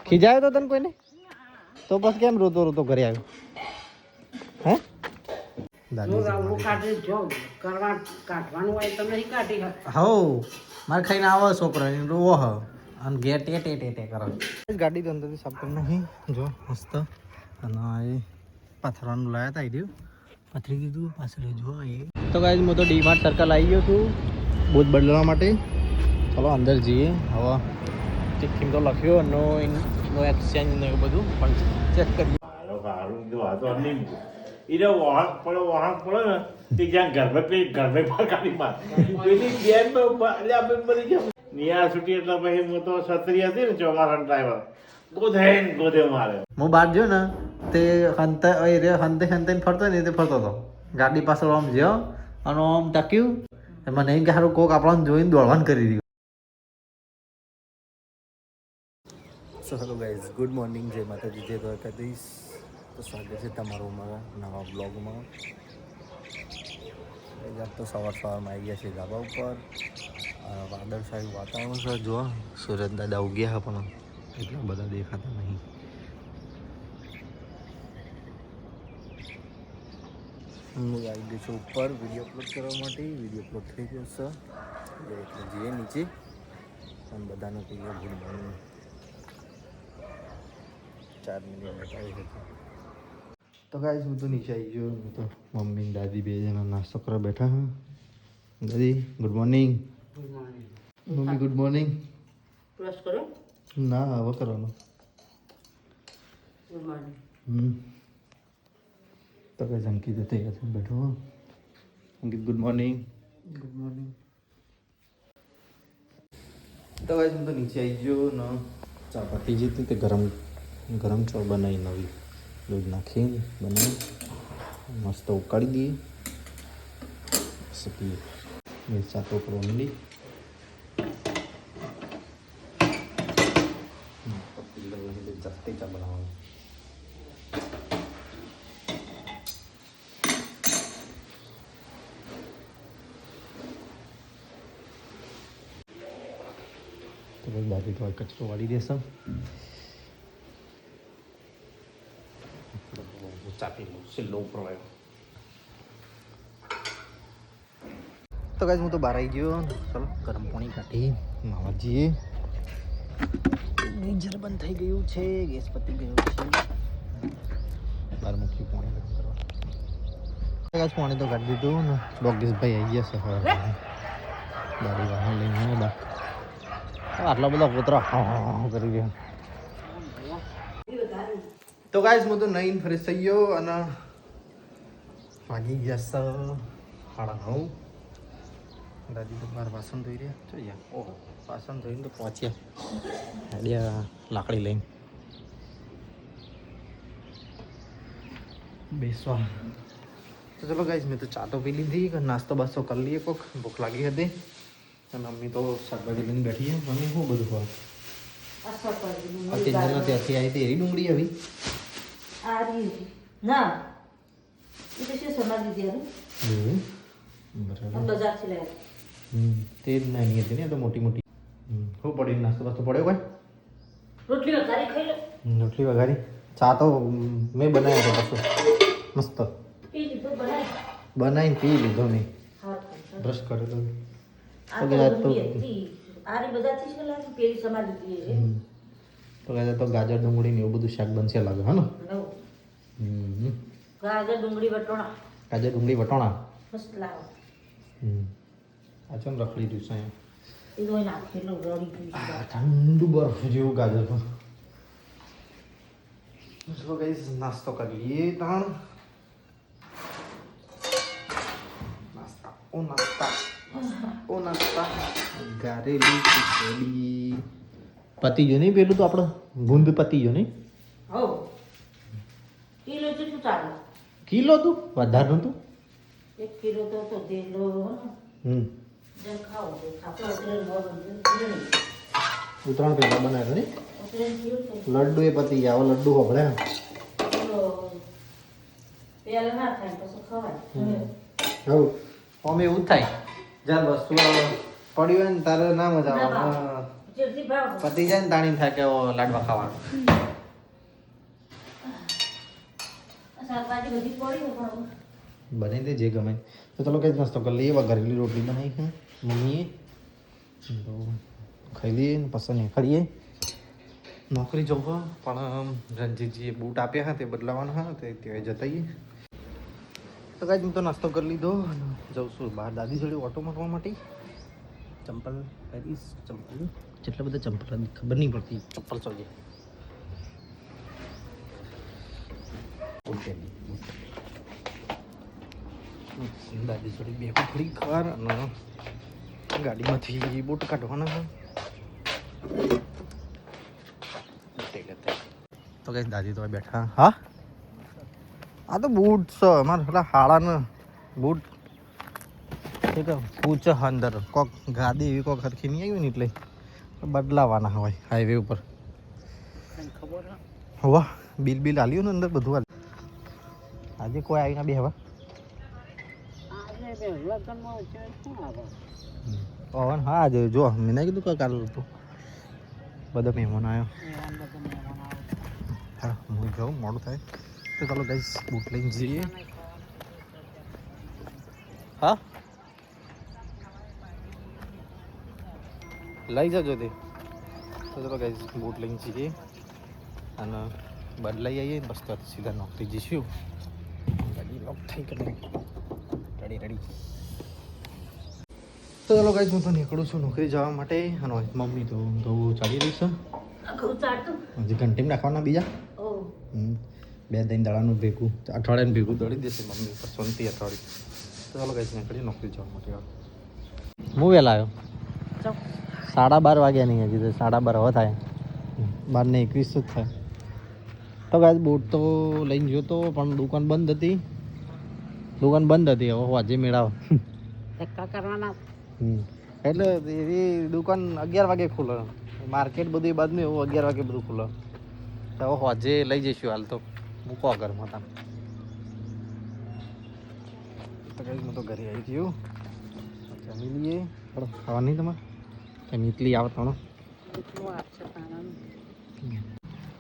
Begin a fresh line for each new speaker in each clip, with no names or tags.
ખીજાયો તો તને કોઈને? તો બસ કેમ રોતો રોતો ઘરે આવ્યો? હે દાદી હો મારે ખાઈને આવો છોકરો રોવો હ અને ઘેર ટેટે ટેટે કરો. ગાડી તો અંદરથી સાફ કરી નાખી જો મસ્ત. અને એ પાથરવાનું લાયા હતા આવી પથરી દીધું પાછળ જો એ. તો ગાઈસ હું તો ડીમાર્ટ સર્કલ આવી ગયો છું બૂટ બદલવા માટે. ચલો અંદર જઈએ. હવે ચિઠ્ઠીમાં તો લખ્યો નો એક્સચેન્જ ને એવું બધું પણ ચેક કરીએ.
વાહક પડો ને તે જ્યાં ઘર કાઢી માર પેલી બેન બની ગયા નિયા છૂટી એટલે પછી હું તો છત્રી હતી ને ચોમાસા ડ્રાઈવર ગોધે મારે.
હું બહાર ગયો ને તે હંતે ફરતો ને તે ફરતો હતો ગાડી પાછળ આમ જ્યો અને આમ ટક્યું મને એમ કે સારું કોક આપણને જોઈને દોડવાનું કરી દીધું. So hello guys, good morning, જય માતાજી, જય દ્વારકાધીશ. તો સ્વાગત છે તમારું મારા નવા બ્લોગમાં. આજ તો સવારમાં આવી ગયા છે ધાબા ઉપર. વાદળછાયું વાતાવરણ છે. જો સૂરજ દાદા ઉગ્યા પણ એટલા બધા દેખાતા નહીં. હું આવી ગયો છું ઉપર વિડીયો અપલોડ કરવા માટે. વિડીયો અપલોડ થઈ ગયો છે એટલે જઈએ નીચે અને બધાનું કહીએ ગુડ મોર્નિંગ. 4 મિનિટ બતાવી હતી. તો ગાઈસ હું તો નીચે આવી ગયો. હું તો મમ્મી દાદી બે જણા નાસ્તો કરવા બેઠા હા. દાદી good morning.
Good morning.
Mummy good morning.
Brush કરો?
ના હવે કરવાનો.
Good morning.
તો કઈ અંકિત તૈયાર થઈને બેઠો. અંકિત ગુડ મોર્નિંગ. Good morning. તો ગાઈસ હું તો નીચે આવી ગયો ને ચા પતી જતી તે ગરમ ચા બનાવી નવી દૂધ નાખીને બનાવી મસ્ત ઉકાળી દઈએ પછી પીએ. ચા તો ઓનલી જાતે ચા બનાવવાનું. તો બસ દાદી તો કચરો વાળી દેશે. ચાપી લો છેલ્લો ઉપર આવ્યો. તો ગાઈસ હું તો બહાર આવી ગયો. ચલો ગરમ પાણી કાઢી નાવા જઈએ. ગીઝર બંધ થઈ ગયું છે, ગેસ પતી ગયો છે. બહાર મૂકી પાણી ગરમ કરવા. ગાઈસ પાણી તો કાઢી દીધું ને ડોગેશભાઈ આવી ગયા છે. હવે ગાડી વાહન લઈને બધા આટલા બધા પોતરા કરી ગયા. તો ગાઈસ હું તો નહીં ફ્રેશ થઈ ગયો અને વાગી ગયા છે 9:30. દાદી તો બહાર વાસણ ધોઈ રહ્યા જોઈએ. ઓહો વાસણ ધોઈને તો પહોંચ્યા હેડિયા લાકડી લઈને બેસવા. તો ચલો ગાઈસ મેં તો ચા તો પી લીધી, નાસ્તો બાસ્તો કરી લઈએ. કોક ભૂખ લાગી હતી અને મમ્મી તો શાકભાજી લઈને બેઠી છે. મમ્મી શું બધું ખાવ? અત્યારે ત્યાંથી આવી હતી એરી ડુંગળી આવી
ના એ તો શું સમાજી દીધું
બરાબર.
બજારથી લાવ્યા.
તે જ નાની હતી ને તો મોટી મોટી. શું પડ્યું? નાસ્તો બાસ્તો પડ્યો કોઈ?
રોટલી વઘારી ખાઈ લો.
રોટલી વઘારી. ચા તો મેં બનાવ્યો હતો પાછું મસ્ત
પી લીધો બનાવી.
બનાવીને પી લીધો મેં.
હા
બ્રશ કરેલો.
આ તો આરી બજારથી શું લાવી પેલી સમાજી દીધી
તો કહે તો ગાજર ડુંગળી ને એવું બધું શાક બનશે લાગે હે ને?
ગાજર ડુંગળી વટોણા.
ગાજર ડુંગળી વટોણા
મસ્ત લાવો.
આ ચમ રખડી દઉં છે
એ તો નાખેલું રડી ગયું.
ઠંડુ બરફ જેવું ગાજર પર. ચલો ગાઈસ નાસ્તો કરી લઈએ. તાણ નાસ્તા ઓ નાસ્તા ગારેલી ખીચડી પતી ગયો નહીં? પેલું તો આપણે ગુંદ પતી ગયો નહીં?
હો કિલો જેટલું ચાલે.
કિલો તું વધારે નતું?
1 કિલો તો તેલો જેમ ખાવો આપણે
ઉત્તરાયણ પહેલા બનાવ્યો નહીં? લડ્ડુ એ પતી ગયા. હવે લડ્ડુ હોભળે
પેલા ના થાય પછી ખવાય.
હવે અમે એવું જ થાય જ્યારે વસ્તુ પડી હોય ને તારે ના મજા આવે.
જેટલી ભાવ
પતિ જાય ને તાણી થાય કે ઓ લાડવા ખાવા
શાકભાજી બધી પડી ને પણ
બને તે જે ગમે તો ચલો કંઈ નાસ્તો કરી લઈએ ઘરેલી રોટલી બનાવી છે મમ્મીએ તો ખાઈ લઈએ ને પસંદ કરીએ નોકરી જવું પણ રણજીતજીએ બૂટ આપ્યા હતા તે બદલાવાના હતા તે ત્યાં જતાઈએ તો કાંઈ હું તો નાસ્તો કરી લીધો જઉં છું બહાર દાદી જોડે ઓટો મારવા માટે ચંપલ પહેરીશ ચંપલ જેટલા બધા ચંપલ હતી ખબર નહીં પડતી ચપ્પલ જોઈએ દાદી જોડે બે થોડી કાર અને ગાડીમાંથી બૂટ કાઢવાના તો કઈ દાદી તો બેઠા હા આ તો બૂટ છે અમારે પેલા હાડાના બૂટ ઠીક પૂછ અંદર કોક ગાદી એવી કોક હરખી નહીં આવી ને એટલે બદલાવાના હોય હાઈવે ઉપર વાહ બિલ બિલ આલ્યું ને અંદર બધું આજે કોઈ આવીને બે હવા પવન હા આજે જો મેં ના કીધું કાલ હતું બધા મહેમાનો આવ્યો હા હું જાઉં મોડું થાય તો ચાલો ગાઈસ બૂટ લઈને જઈએ હા લઈ જજો તે તો ચાલો ગાઈસ બૂટ લઈને જઈએ અને બદલાઈ આવીએ બસ તો સીધા નોકરી જઈશું ગાડી લોક થઈ કરી રેડી રેડી તો ચાલો ગાઈસ હું તો નીકળું છું નોકરી જવા માટે અને મમ્મી તો ઘઉં ચાલી રહી છે હજી ઘંટીમાં નાખવાના બીજા બે દહીં દાડાનું ભેગું અઠવાડિયાનું ભેગું દળી દેશે મમ્મી પર સોનતી અઠવાડિયું તો ચાલો ગાઈસ નીકળી નોકરી જવા માટે હું વહેલા આવ્યો 12:30 વાગ્યા નહીં હજી તો 12:30 હવે થાય 12:21 જ થાય તો ગાઈસ બૂટ તો લઈને ગયો તો પણ દુકાન બંધ હતી હવે આજે મેળાવ
ધક્કા કરવાના
એટલે એવી દુકાન 11 વાગે ખુલે માર્કેટ બધું બાદનું એવું 11 વાગે બધું ખુલે તો હવે આજે લઈ જઈશું હાલ તો મૂકો ઘરમાં તમે તો કઈ હું તો ઘરે આવી ગયું જમી લઈએ ખાવા નહીં તમારે કેમ એટલી આવે તણો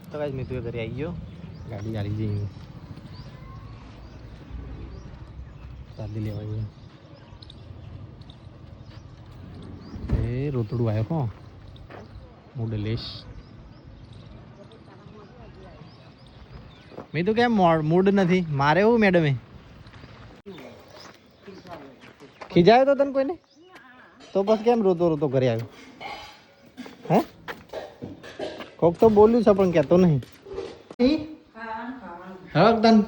તો કઈ મેં તું ઘરે આવી ગયો ગાડી આવી જઈ દાદી લેવા ગયો એ રોતડું આવ્યો હો મોડલેશ મેં તો કેમ મૂડ નથી મારે એવું મેડમે ખીજાયો તો તને કોઈને તો બસ કેમ રોતો રોતો ઘરે આવ્યો હે કોક તો બોલ્યું છે પણ કહેતો નહીં હા તન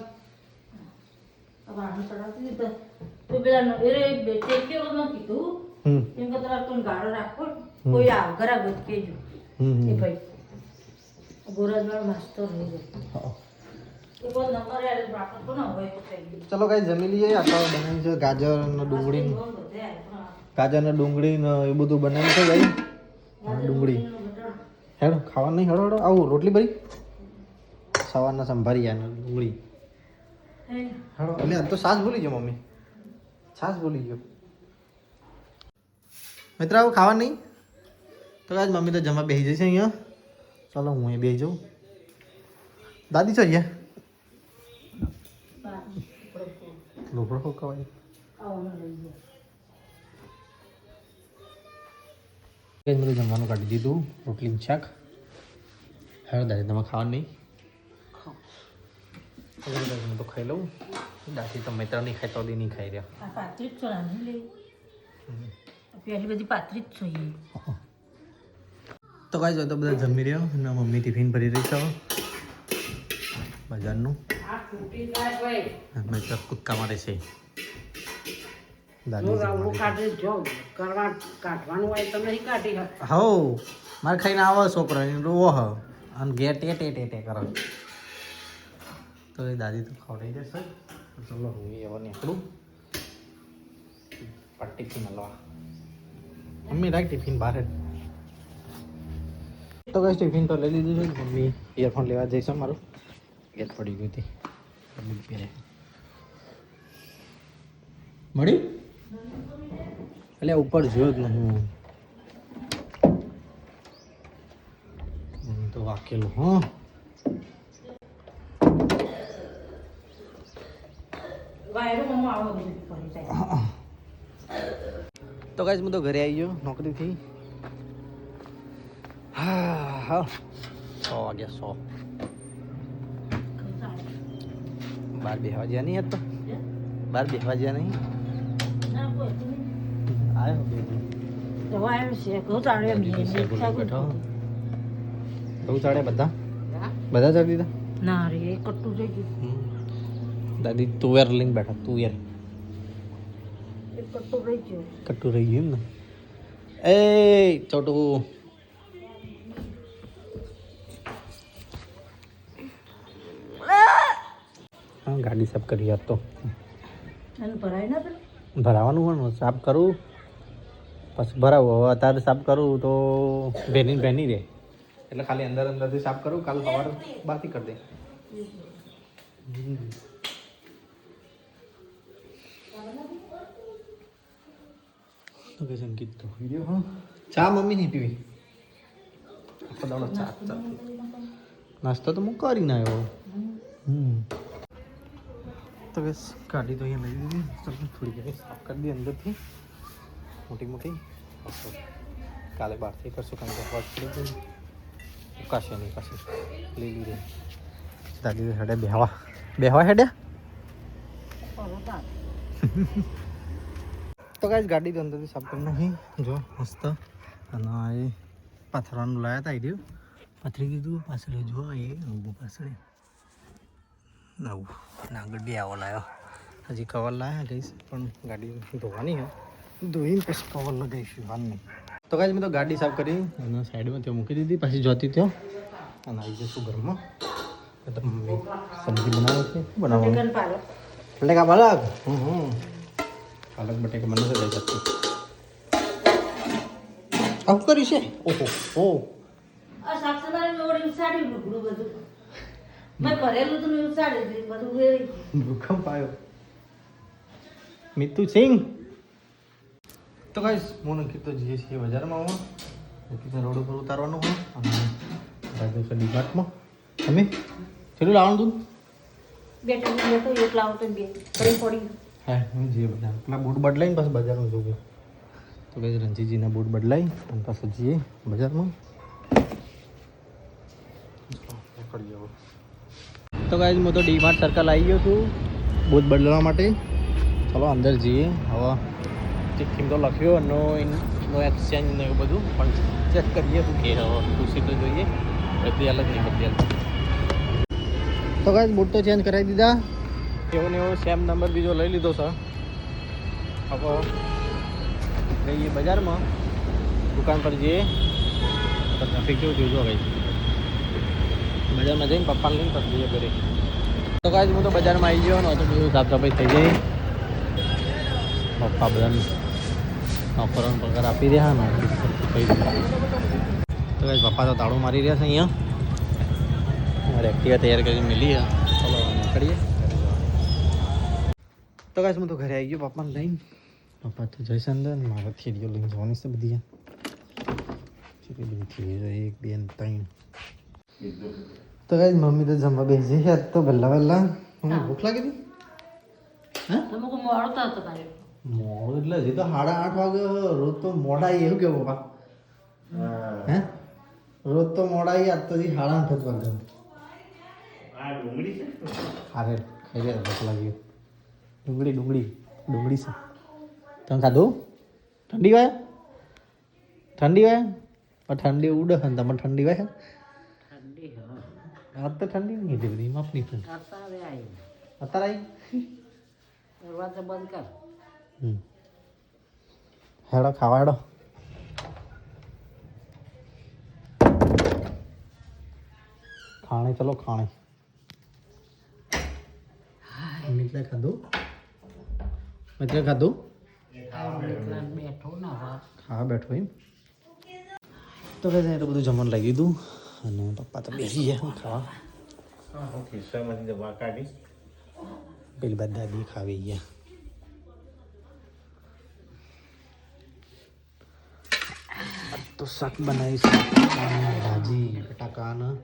ચલો કઈ જમી લઈએ આપણે બનાવ્યું છે ગાજર ને ડુંગળી ને એ બધું બનાવ્યું છે ભાઈ ડુંગળી હેડો ખાવા નહીં હેડો હેડો આવું રોટલી ભરી સવારના સંભારી યાર ડુંગળી હેડો એટલે આ તો છાશ ભૂલી ગયો મમ્મી છાશ ભૂલી ગયો મિત્ર આવું ખાવા નહીં તો આજ મમ્મી તો જમવા બેસી જશે અહીંયા ચાલો હું અહીં બેસી જાઉં દાદી છો અહીંયા લોભડો ખોકાવાય બધું જમવાનું કાઢી દીધું રોટલી શાક હવે દાદી તમે ખાવાનું નહીં હું તો ખાઈ લઉં દાદી તો મિત્ર નહીં ખાય તો નહીં ખાઈ રહ્યા
પહેલી બધી પાત્રી જ જોઈએ
તો કાંઈ તો બધા જમી રહ્યો અને મમ્મી ટિફિન ભરી રહી છે બજારનું મિત્ર કૂદકા મારે છે હો મારે ખાઈને આવો છોકરો રોવો હ અને ઘેર ટેટે ટેટે કરો તો એ દાદી તો ખવડાવી દેશે ચલો હું એવા નીકળું ટિફિન હલવા મમ્મી રાખ ટિફિન બહાર તો કઈ ટિફિન તો લઈ લીધું છે મમ્મી ઇયરફોન લેવા જઈશ મારું ગેર પડી ગઈ હતી મળ્યું એટલે ઉપર જોયો જ નહીં તો વાકેલું હા. તો ગાઈસ હું તો ઘરે આવી ગયો નોકરીથી. હા હા 100 વાગ્યા 100. બાર બેહવા જ્યાં નહીં હતો. બાર બેહવા જ્યાં નહીં આવ્યો બે બેઠો. બહુ ચાડે બધા ચડી દીધા.
ના રે કટ્ટું થઈ ગયું.
દાદી તુવેર લઈને બેઠા. તુવેર
કટ્ટું રહી ગયું.
કટ્ટું રહી ગયું એમ ને. એ છોટું હા ગાડી સાફ કરી આપતો.
ભરાય ના પેલું
ભરાવાનું હોય ને સાફ કરું પછી ભરાવું. હવે અત્યારે સાફ કરું તો ભેની રહે એટલે ખાલી અંદરથી સાફ કરું. કાલ સવારે બાકી કરી દે. તો કે સંગીત તો વિડીયો હા ચા મમ્મી નહીં પીવી. આખો દાડો ચા નાસ્તો તો હું કરીને આવ્યો. તો બસ ગાડી તો અહીંયા લઈ લીધી. થોડી ઘણી સાફ કરી દઈએ અંદરથી મોટી. કાલે બહારથી કરશું કારણ કે હવા પડી ગઈ. ઉકાશે નહીં પાસે લઈ લીધી. દાદી હેડે બેહવા હેડ્યા. તો ગાઈસ ગાડી તો અંદરથી સાફ કરી નાખી જો મસ્ત. અને એ પાથરવાનું લાયા હતા. આવી રહ્યું પાથરી દીધું. પાછળ જો એ ઊભું પાછળ નવું આગળ બી આવો લાવ્યો. હજી કવર લાવ્યા ગઈશ પણ ગાડી ધોવાની છે. ધોઈને પછી કવર લગાવીશું હાલ નહીં. તો ગાઈસ મેં તો ગાડી સાફ કરી અને સાઈડમાં ત્યાં મૂકી દીધી. પછી જોતી ત્યાં અને આવી જઈશું ઘરમાં. તો મમ્મી સબ્જી બનાવે છે. બનાવવાનું બટેકા પાલક. પાલક બટેકા બનાવશે જઈ શકતું. આવું કર્યું છે. ઓહો ભૂકંપ આવ્યો. મિત્તુ સિંહ. તો ગાઈસ હું નક્કી તો જઈએ છીએ બજારમાં. રોડ ઉપર ઉતારવાનું હોય અને રાજો છે ડીમાર્ટમાં. તમે કેટલું લાવવાનું દૂધ? હા હું જઈએ બધા પેલા બૂટ બદલાઈને પાછું બજારમાં જવું. તો ગાઈસ રણજીતજીના બૂટ બદલાઈ અને પાછું જઈએ બજારમાં. તો ગાઈસ હું તો ડીમાર્ટ સર્કલ આવી ગયો છું બૂટ બદલવા માટે. ચલો અંદર જઈએ. હવે ચિઠ્ઠી તો લખ્યો નો એક્સચેન્જ ને એવું બધું પણ ચેક કરીએ શું કે હવે ખુશી તો જોઈએ. બધી અલગ નહીં બધી અલગ. તો ગાઈસ બૂટ તો ચેન્જ કરાવી દીધા. એવો ને એવો સેમ નંબર બીજો લઈ લીધો સર. હવે જઈએ બજારમાં દુકાન પર જઈએ. તો ટ્રાફિક કેવું જોજો ગાઈસ. બજારમાં જઈને પપ્પાને લઈને પછી જઈએ ઘરે. તો ગાઈસ હું તો બજારમાં આવી ગયો ને તો બધું સાફ સફાઈ થઈ ગઈ. પપ્પા બધાને નોકરોને પગાર આપી રહ્યા ને થઈ ગયું. તો ગાઈસ પપ્પા તો તાળું મારી રહ્યા છે અહીંયા. મારે એક્ટિવા તૈયાર કરીને મિલી ચલો નીકળીએ. તો ગાઈસ હું તો ઘરે આવી ગયો પપ્પાને લઈને. પપ્પા તો જઈશ અંદર મારા થેલીઓ લઈને જવાની છે બધી. કેટલી બધી થેલીઓ 1 2 3. તો ગાઈસ મમ્મી તો જમવા બેસી છે તો વહેલા. ભૂખ લાગી હતી? મોડું એટલે હજી તો 8:30 વાગે. રોજ તો મોડા એવું કેવું પપ્પા? હે રોજ તો મોડા આજ તો 8:30 જ વાગે. અરે ખાઈ લે ભૂખ લાગી. ડુંગળી છે. તમે ખાધું? ઠંડી વાય પણ ઠંડી ઉડે છે ને તમે ઠંડી વાય. આજ તો ઠંડી નહીં હતી બધી માપની ઠંડી. અત્યારે આવી હેડો ખાવા હેડો. ખાણે ચલો ખાણે. મિત્ર ખાધું? હા બેઠો એમ. તો કહે તો બધું જમવાનું લાગી દીધું અને પપ્પા તો બેસી ગયા ખાવા. પેલી બાદ દાદી ખાવી ગયા. તો શાક બનાવીશું ભાજી બટાકાના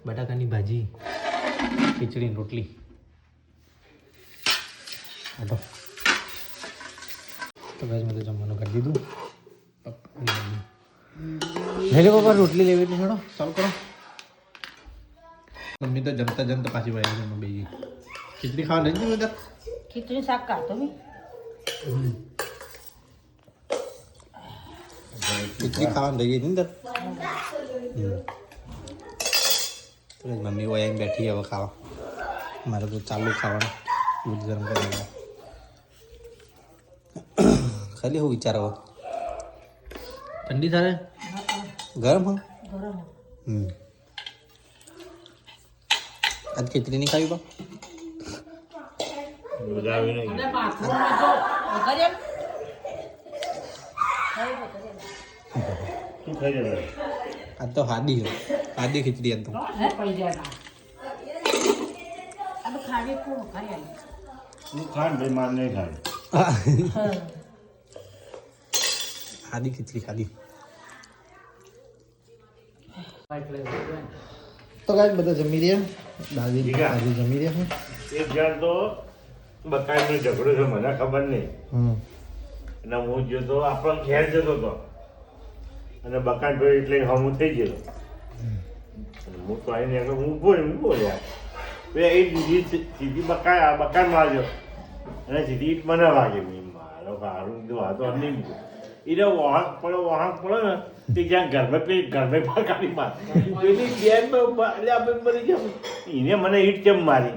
બટાકાની ભાજી ખીચડી રોટલી તો ગાઈસ મેં તો જમવાનું કરી દીધું લઈ લો પપ્પા રોટલી લેવી એટલે છોડો ચાલુ કરો મમ્મી તો જમતા જમતા પાછી વળી જમવા બેસી ખીચડી ખાવા લઈ જઈએ બધા
ખીચડી શાક કાઢતો મેં
ખીચડી ખાવા લઈ ગઈ અંદર મમ્મી હોય આવીને બેઠી હવે ખાવા મારે તો ચાલુ ખાવાનું દૂધ ગરમ કરવાનું ખાલી હું વિચાર હવે ઠંડી થાય ગરમ હો
ગરમ
આજ ખીચડી નહીં ખાવી બા
વધાવી નહીં શું ખાઈ જશે
આજ તો હાદી ખીચડી આજ તો
હું ખાન ભાઈ માર નહીં ખાય
હાદી ખીચડી ખાધી તો ગાઈસ બધા જમી રહ્યા દાદી જમી રહ્યા છે
એક જણ તો બકાઈનો ઝઘડો છે મને ખબર નહીં અને હું જોતો આપણો ઘેર જતો હતો અને બકાન ભાઈ એટલે હમું થઈ ગયો હું તો આવીને આગળ હું બોલ્યા એ સીધી બકાન મારજો અને સીધી ઈટ મને વાગે મારો સારું કીધું આ તો નહીં એને વહાંક પડે ને તે જ્યાં ઘરમાં કાઢી માર પેલી બેન એટલે આપણે મરી ગયા એને મને ઈટ કેમ મારી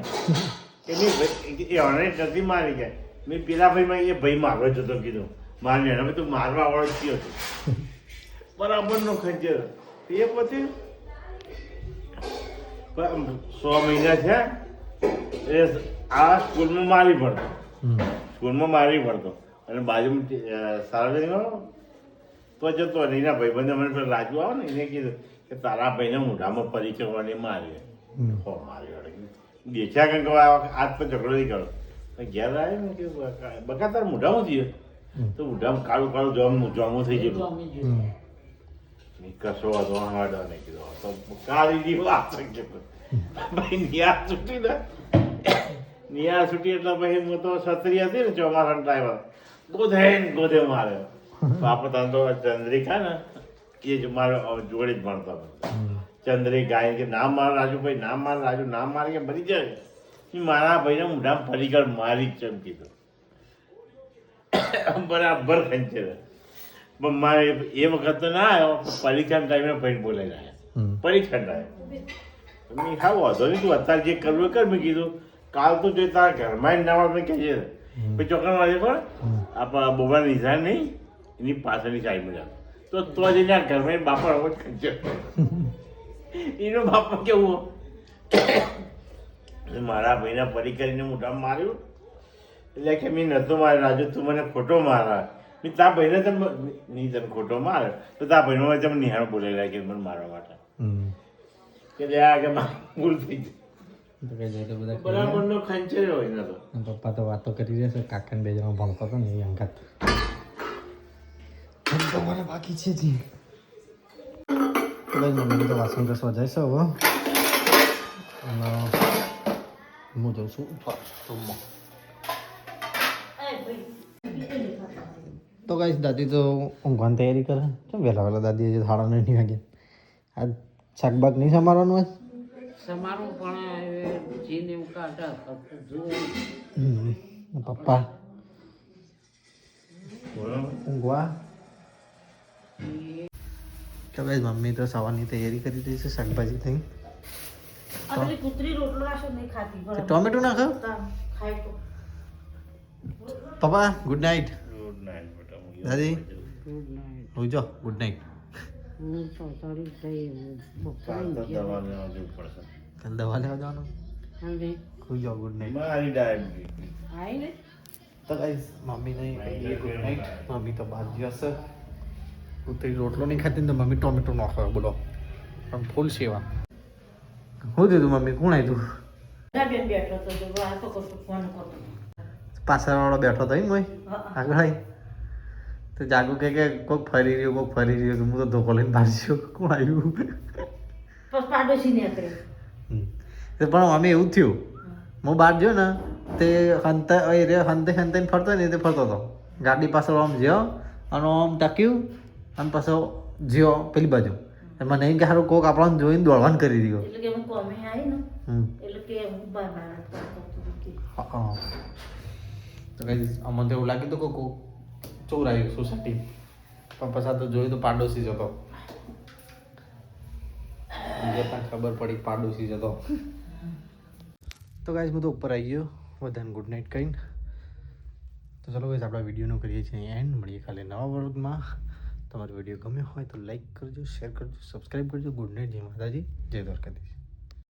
એની એને નથી મારી ગયા મેં પેલા ભાઈમાં એ ભાઈ મારવા જતો કીધું મારને હવે તું મારવા વાળો થયો હતો બરાબરનો ખંજર એ પછી 100 મહિના થયા એ આ સ્કૂલમાં મારી પડતો અને બાજુમાં સાર્વજનિક તો જતો અને એના ભાઈબંધે મને પેલા રાજુ આવે ને એને કીધું કે તારા ભાઈને મોઢામાં પરિચયવાળી મારી દેખ્યા કંઈક આજ તો ઝઘડો નહીં કરો ઘેર આવે ને કે બકા તાર મોઢામાં થયો તો મોઢામાં કાળું જોમું થઈ ગયું કશો હતો હાડો ને કીધું તો કાળી જેવું આપે ભાઈ નિયા છૂટી એટલે પછી હું તો છત્રી હતી ને ચોમાસા ડ્રાઈવર ગોધે મારે બાપા તો ચંદ્રિકા ને એ જ મારો જોડે જ ભણતો ચંદ્રિકા કે નામ મારા રાજુભાઈ નામ મારા રાજુ નામ મારે કે ભરી જાય મારા ભાઈને મોઢામાં ફરીકર મારી જ ચમ કીધું બરાબર ખંચે પણ મારે એ વખત તો ના આવ્યો પરીક્ષાના ટાઈમે ભાઈ બોલાઈ રહ્યા પરીક્ષા ટાઈમ મેં હા વાંધો નહીં તું અત્યારે જે કરવું કર મેં કીધું કાલ તો જો તારા ઘરમાં ના આવે મેં કહીએ પછી ચોકન વાળે પણ આપણા બોબા નિશાન નહીં એની પાછળની સાઈડમાં જાવ તો જઈને આ ઘરમાં બાપા અવાજ ખંચે એનો બાપા કેવું મારા ભાઈના પરી કરીને મોઢામાં માર્યું એટલે કે મેં નહોતો મારે રાજુ તું મને ખોટો મારા મેં તા ભાઈને નહીં તને ખોટો મારે તો તા ભાઈનો તમે નિહાળ બોલેલા કે મને મારવા માટે કે આ કે ભૂલ થઈ ગઈ બરાબરનો ખંચેરો હોય ને તો
પપ્પા તો વાતો કરી રહ્યા છે કાકાને બે જણા ભણતો હતો ને એ અંગાત મને બાકી છે જી મમ્મી તો વાસણ ઘસવા જાય છે હવે અને હું જાઉં છું રૂમમાં તો ગાઈસ દાદી તો ઊંઘવાની તૈયારી કરે છે વહેલા દાદી હજી 9:30 વાગે આજ શાકબાગ નહીં સમારવાનું હોય
સમારું પણ જીને કાઢા
પપ્પા ઊંઘવા તો ગાઈસ મમ્મી તો સવારની તૈયારી કરી રહી છે શાકભાજી થઈ
કૂતરી રોટલો રાશો નહીં ખાતી
ટોમેટો ના ખાવ
ખાય તો
પપ્પા ગુડ નાઇટ
ગુડ નાઇટ બેટા
દાદી
ગુડ નાઇટ
હોઈ જાઓ ગુડ નાઇટ
હું તો તારી થઈ
કાલ તો દવા લેવા જવું પડશે
કાલ દવા લેવા જવાનું
અને
હોઈ જાઓ ગુડ નાઇટ
મારી ડાયાબિટીસ
આઈ ને
તો ગાઈસ મમ્મી નહીં ગુડ નાઇટ મમ્મી તો બહાર જશે કૂતરી રોટલો નહીં ખાતી ને તો મમ્મી ટોમેટો નાખો બોલો પણ ફૂલ સેવા શું દીધું મમ્મી કોણ આવ્યું
બેન બેઠો તો જો વાતો કરતો ફોન કરતો
પાછળવાળો બેઠો હતો એમ હોય આગળ આવી તો જાગુ કે કોઈક ફરી રહ્યો હું તો ધોકો લઈને બહાર ગયો કોણ આવ્યું
પછી પાડોશી નીકળે.
તો પણ અમે એવું થયું હું બહાર ગયો ને તે હંતે ફરતો ને તે ફરતો હતો ગાડી પાછળ આમ જ્યો અને આમ ટક્યું અને પાછો જ્યો પેલી બાજુ મને એમ કે સારું કોક આપણને જોઈને દોડવાનું કરી રહ્યો
એટલે કે હું કોમે આવી ને એટલે કે હું બહાર
તો કઈ અમને તો એવું લાગ્યું હતું કે કોક ચોર આવ્યું સોસાયટી પણ પછી તો જોયું તો પાડોશી જ હતો ખબર પડી પાડોશી જ હતો તો ગાઈસ હું તો ઉપર આવી ગયો બધાને ગુડ નાઇટ કહીને તો ચલો ગાઈસ આપણા વિડીયોનો કરીએ છીએ એન્ડ મળીએ કાલે નવા વર્ગમાં તમારો વિડીયો ગમ્યો હોય તો લાઈક કરજો શેર કરજો સબસ્ક્રાઈબ કરજો ગુડ નાઇટ જય માતાજી જય દ્વારકાધીશ